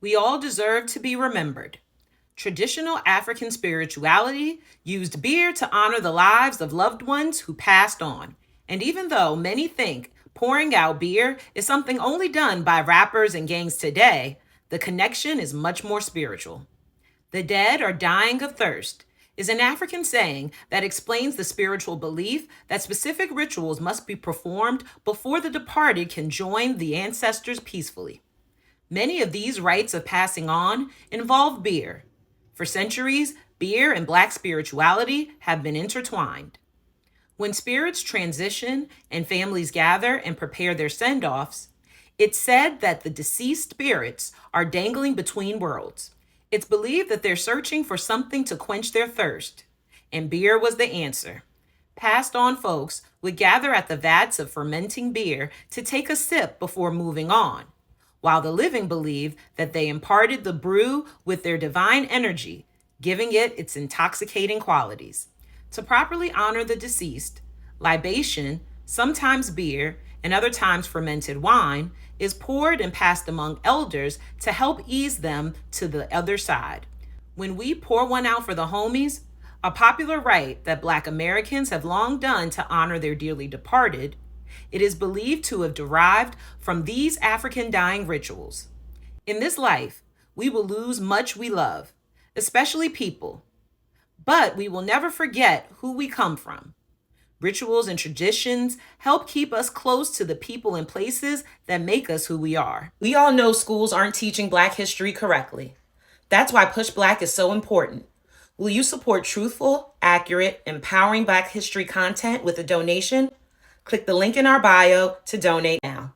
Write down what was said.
We all deserve to be remembered. Traditional African spirituality used beer to honor the lives of loved ones who passed on. And even though many think pouring out beer is something only done by rappers and gangs today, the connection is much more spiritual. The dead are dying of thirst is an African saying that explains the spiritual belief that specific rituals must be performed before the departed can join the ancestors peacefully. Many of these rites of passing on involve beer. For centuries, beer and Black spirituality have been intertwined. When spirits transition and families gather and prepare their send offs, it's said that the deceased spirits are dangling between worlds. It's believed that they're searching for something to quench their thirst, and beer was the answer. Passed on folks would gather at the vats of fermenting beer to take a sip before moving on, while the living believed that they imparted the brew with their divine energy, giving it its intoxicating qualities. To properly honor the deceased, libation, sometimes beer, and other times fermented wine, is poured and passed among elders to help ease them to the other side. When we pour one out for the homies, a popular rite that Black Americans have long done to honor their dearly departed, it is believed to have derived from these African dying rituals. In this life, we will lose much we love, especially people, but we will never forget who we come from. Rituals and traditions help keep us close to the people and places that make us who we are. We all know schools aren't teaching Black history correctly. That's why PushBlack is so important. Will you support truthful, accurate, empowering Black history content with a donation? Click the link in our bio to donate now.